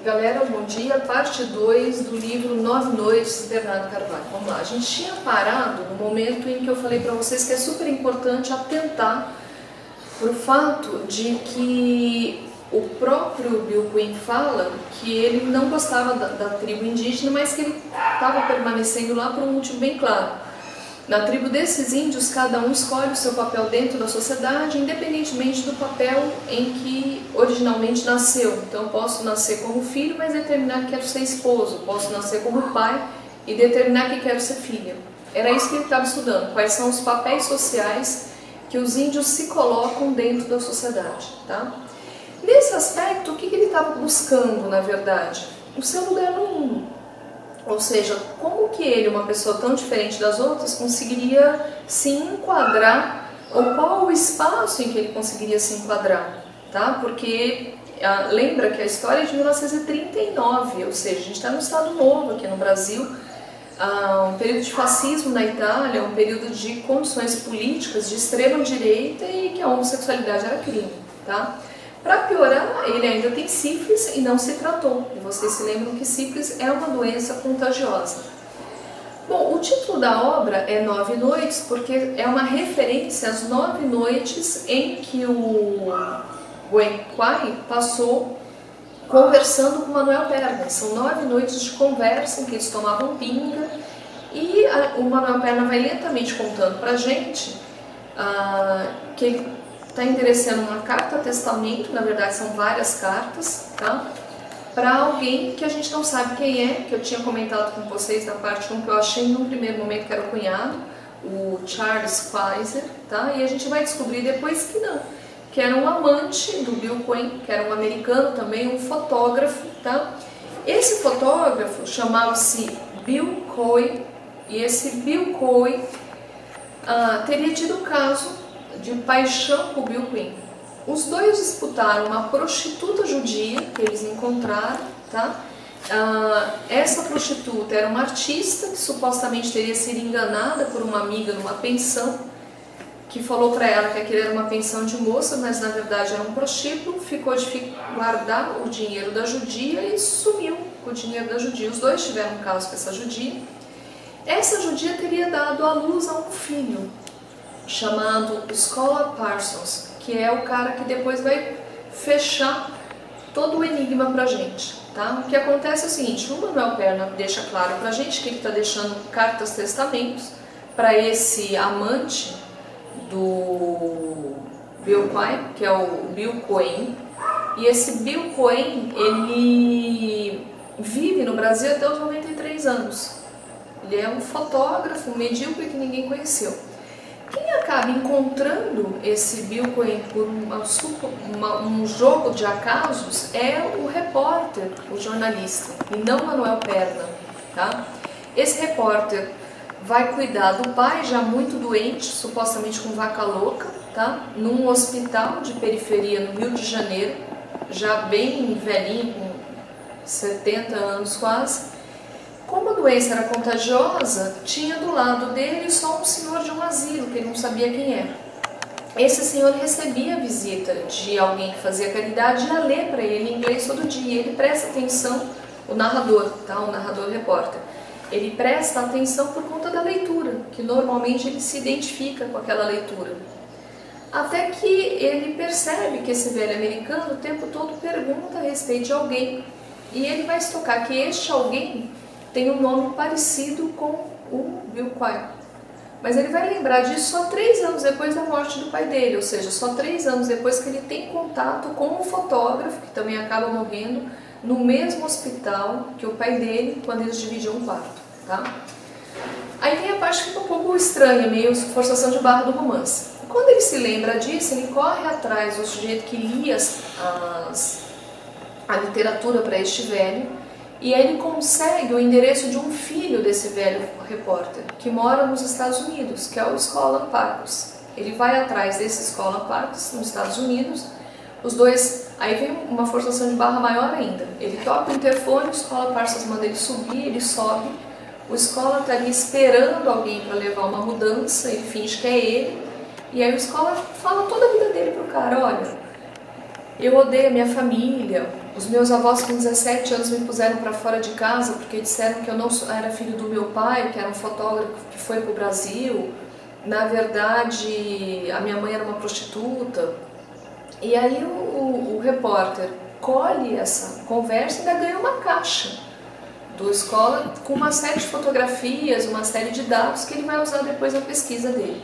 Galera, bom dia. Parte 2 do livro 9 Noites, de Bernardo Carvalho. Vamos lá, a gente tinha parado no momento em que eu falei para vocês que é super importante atentar para o fato de que o próprio Bill Quinn fala que ele não gostava da tribo indígena, mas que ele estava permanecendo lá por um motivo bem claro. Na tribo desses índios, cada um escolhe o seu papel dentro da sociedade, independentemente do papel em que originalmente nasceu. Então, eu posso nascer como filho, mas determinar que quero ser esposo. Posso nascer como pai e determinar que quero ser filha. Era isso que ele estava estudando, quais são os papéis sociais que os índios se colocam dentro da sociedade. Tá? Nesse aspecto, o que ele estava buscando, na verdade? O seu lugar no mundo. Ou seja, como que ele, uma pessoa tão diferente das outras, conseguiria se enquadrar, ou qual o espaço em que ele conseguiria se enquadrar, tá? Porque lembra que a história é de 1939, ou seja, a gente está no Estado Novo aqui no Brasil, um período de fascismo na Itália, um período de condições políticas de extrema direita e que a homossexualidade era crime, tá? Para piorar, ele ainda tem sífilis e não se tratou. E vocês se lembram que sífilis é uma doença contagiosa. Bom, o título da obra é 9 Noites, porque é uma referência às 9 noites em que o Gwen Quai passou conversando com Manuel Perna. São 9 noites de conversa em que eles tomavam pinga e o Manuel Perna vai lentamente contando para a gente que ele está interessando uma carta testamento, na verdade são várias cartas, tá? Para alguém que a gente não sabe quem é, que eu tinha comentado com vocês na parte 1, que eu achei num primeiro momento que era o cunhado, o Charles Pfizer, tá? E a gente vai descobrir depois que não, que era um amante do Bill Quinn, que era um americano também, um fotógrafo, tá? Esse fotógrafo chamava-se Bill Coy, e esse Bill Coy teria tido um caso de paixão com o Bill Quinn. Os dois disputaram uma prostituta judia que eles encontraram, tá? Essa prostituta era uma artista que supostamente teria sido enganada por uma amiga numa pensão, que falou para ela que aquilo era uma pensão de moça, mas na verdade era um prostíbulo, ficou de guardar o dinheiro da judia e sumiu com o dinheiro da judia. Os dois tiveram um caso com essa judia. Essa judia teria dado à luz a um filho, chamado Scholar Parsons, que é o cara que depois vai fechar todo o enigma pra gente, tá? O que acontece é o seguinte, o Manuel Perna deixa claro pra gente que ele está deixando cartas testamentos para esse amante do Bill Quinn, que é o Bill Cohen, e esse Bill Cohen, ele vive no Brasil até os 93 anos. Ele é um fotógrafo medíocre que ninguém conheceu. Quem acaba encontrando esse Bill Quinn por um jogo de acasos é o repórter, o jornalista, e não Manuel Perna, tá? Esse repórter vai cuidar do pai, já muito doente, supostamente com vaca louca, tá? Num hospital de periferia no Rio de Janeiro, já bem velhinho, com 70 anos quase. Como a doença era contagiosa, tinha do lado dele só um senhor de um asilo, que ele não sabia quem era. Esse senhor recebia a visita de alguém que fazia caridade e ia ler para ele em inglês todo dia. Ele presta atenção, o narrador, tá? O narrador repórter, ele presta atenção por conta da leitura, que normalmente ele se identifica com aquela leitura. Até que ele percebe que esse velho americano o tempo todo pergunta a respeito de alguém. E ele vai se tocar que este alguém tem um nome parecido com o Bill Quinn. Mas ele vai lembrar disso só 3 anos depois da morte do pai dele, ou seja, só 3 anos depois que ele tem contato com um fotógrafo, que também acaba morrendo, no mesmo hospital que o pai dele, quando eles dividiam um quarto. Tá? Aí vem a parte que fica um pouco estranha, meio forçação de barra do romance. Quando ele se lembra disso, ele corre atrás do sujeito que lia a literatura para este velho, e aí ele consegue o endereço de um filho desse velho repórter, que mora nos Estados Unidos, que é o Scholar Parsons. Ele vai atrás desse Scholar Parsons nos Estados Unidos, os dois, aí vem uma forçação de barra maior ainda. Ele toca o interfone, o Scholar Parsons manda ele subir, ele sobe, o Scholar está ali esperando alguém para levar uma mudança, ele finge que é ele, e aí o Scholar fala toda a vida dele pro cara, olha, eu odeio a minha família, Os meus avós com 17 anos me puseram para fora de casa porque disseram que eu não era filho do meu pai, que era um fotógrafo que foi para o Brasil. Na verdade, a minha mãe era uma prostituta. E aí o repórter colhe essa conversa e ainda ganha uma caixa do escola com uma série de fotografias, uma série de dados que ele vai usar depois na pesquisa dele.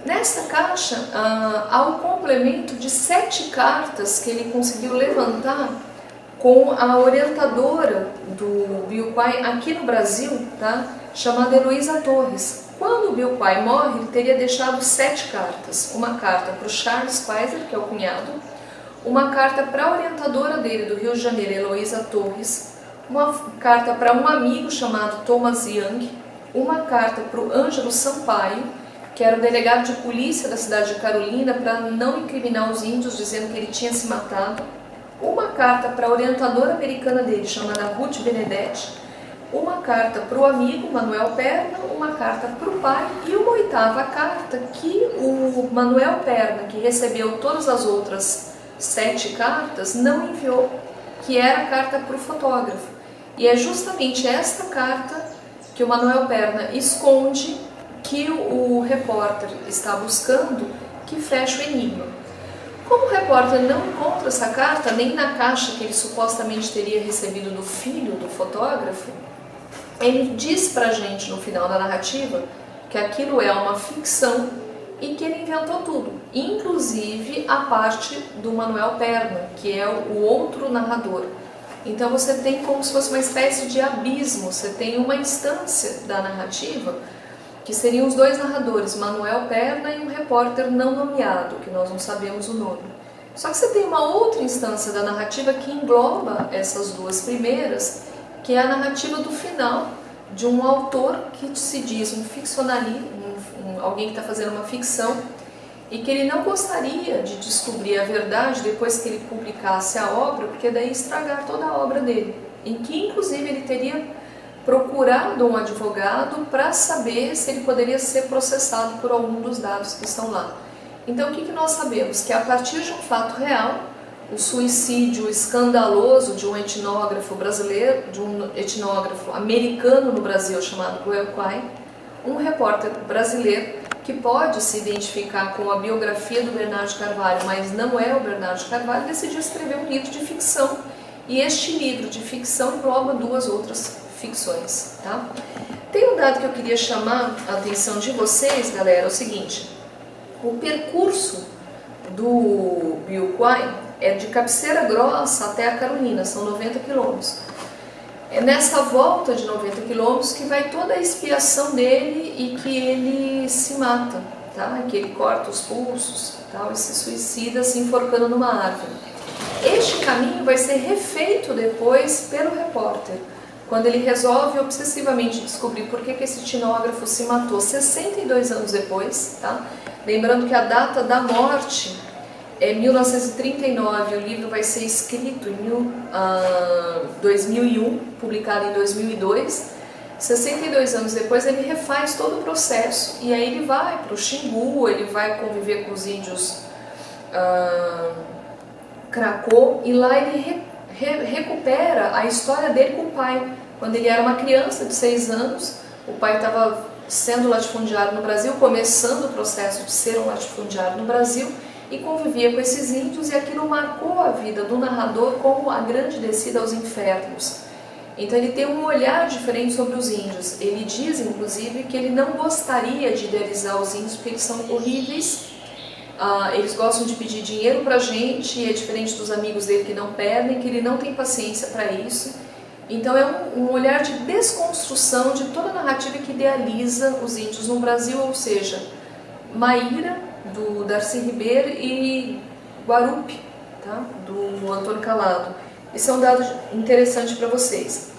Nessa caixa há o complemento de 7 cartas que ele conseguiu levantar com a orientadora do Bill Quai aqui no Brasil, tá? Chamada Heloísa Torres. Quando o Bill Quai morre, ele teria deixado 7 cartas. Uma carta para o Charles Pfizer, que é o cunhado, uma carta para a orientadora dele do Rio de Janeiro, Heloísa Torres, uma carta para um amigo chamado Thomas Young, uma carta para o Ângelo Sampaio, que era o delegado de polícia da cidade de Carolina, para não incriminar os índios, dizendo que ele tinha se matado, uma carta para a orientadora americana dele, chamada Ruth Benedetti, uma carta para o amigo Manuel Perna, uma carta para o pai e uma 8ª carta que o Manuel Perna, que recebeu todas as outras 7 cartas, não enviou, que era a carta para o fotógrafo. E é justamente esta carta que o Manuel Perna esconde, que o repórter está buscando, que fecha o enigma. Como o repórter não encontra essa carta, nem na caixa que ele supostamente teria recebido do filho do fotógrafo, ele diz pra gente no final da narrativa que aquilo é uma ficção e que ele inventou tudo, inclusive a parte do Manuel Perna, que é o outro narrador. Então você tem como se fosse uma espécie de abismo, você tem uma instância da narrativa que seriam os 2 narradores, Manuel Perna e um repórter não nomeado, que nós não sabemos o nome. Só que você tem uma outra instância da narrativa que engloba essas 2 primeiras, que é a narrativa do final, de um autor que se diz um ficcionalista, alguém que está fazendo uma ficção, e que ele não gostaria de descobrir a verdade depois que ele publicasse a obra, porque daí ia estragar toda a obra dele, em que inclusive ele teria procurado um advogado para saber se ele poderia ser processado por algum dos dados que estão lá. Então o que nós sabemos? Que a partir de um fato real, o suicídio escandaloso de um etnógrafo brasileiro, de um etnógrafo americano no Brasil chamado Bill Quai, um repórter brasileiro que pode se identificar com a biografia do Bernardo de Carvalho, mas não é o Bernardo de Carvalho, decidiu escrever um livro de ficção. E este livro de ficção engloba 2 outras ficções, tá? Tem um dado que eu queria chamar a atenção de vocês, galera, é o seguinte: o percurso do Bill Quai é de Cabeceira Grossa até a Carolina, são 90 quilômetros. É nessa volta de 90 quilômetros que vai toda a expiação dele e que ele se mata, tá? Que ele corta os pulsos, tal, e se suicida se enforcando numa árvore. Este caminho vai ser refeito depois pelo repórter, quando ele resolve obsessivamente descobrir por que esse etnógrafo se matou 62 anos depois, tá? Lembrando que a data da morte é 1939, o livro vai ser escrito em 2001, publicado em 2002. 62 anos depois ele refaz todo o processo e aí ele vai para o Xingu, ele vai conviver com os índios Cracô, e lá ele recupera a história dele com o pai. Quando ele era uma criança de 6 anos, o pai estava sendo latifundiário no Brasil, começando o processo de ser um latifundiário no Brasil, e convivia com esses índios, e aquilo marcou a vida do narrador como a grande descida aos infernos. Então ele tem um olhar diferente sobre os índios. Ele diz, inclusive, que ele não gostaria de idealizar os índios porque eles são horríveis, eles gostam de pedir dinheiro pra gente, e é diferente dos amigos dele que não pedem, que ele não tem paciência para isso. Então é um olhar de desconstrução de toda a narrativa que idealiza os índios no Brasil, ou seja, Maíra, do Darcy Ribeiro, e Guarupi, tá? Do Antônio Calado. Esse é um dado interessante para vocês.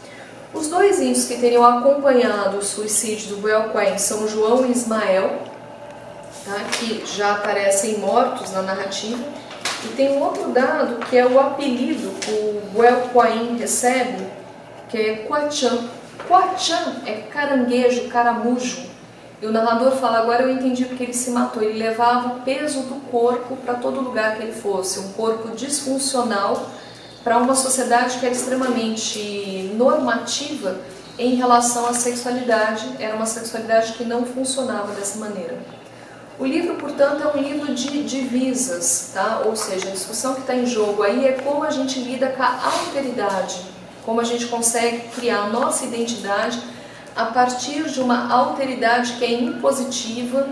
Os 2 índios que teriam acompanhado o suicídio do Bill Quai, São João e Ismael, tá? Que já aparecem mortos na narrativa. E tem um outro dado que é o apelido que o Bill Quai recebe, que é Quachã. Quachã é caranguejo, caramujo. E o narrador fala: agora eu entendi porque ele se matou. Ele levava o peso do corpo para todo lugar que ele fosse, um corpo disfuncional, para uma sociedade que era extremamente normativa em relação à sexualidade. Era uma sexualidade que não funcionava dessa maneira. O livro, portanto, é um livro de divisas, tá? Ou seja, a discussão que está em jogo aí é como a gente lida com a alteridade, como a gente consegue criar a nossa identidade a partir de uma alteridade que é impositiva,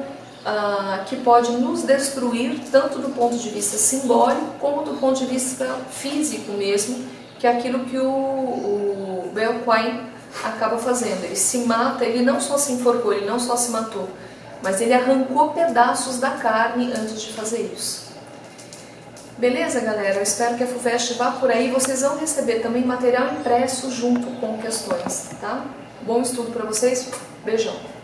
que pode nos destruir tanto do ponto de vista simbólico como do ponto de vista físico mesmo, que é aquilo que o Belquine acaba fazendo. Ele se mata, ele não só se enforcou, ele não só se matou, mas ele arrancou pedaços da carne antes de fazer isso. Beleza, galera? Eu espero que a FUVEST vá por aí. Vocês vão receber também material impresso junto com questões, tá? Bom estudo para vocês. Beijão!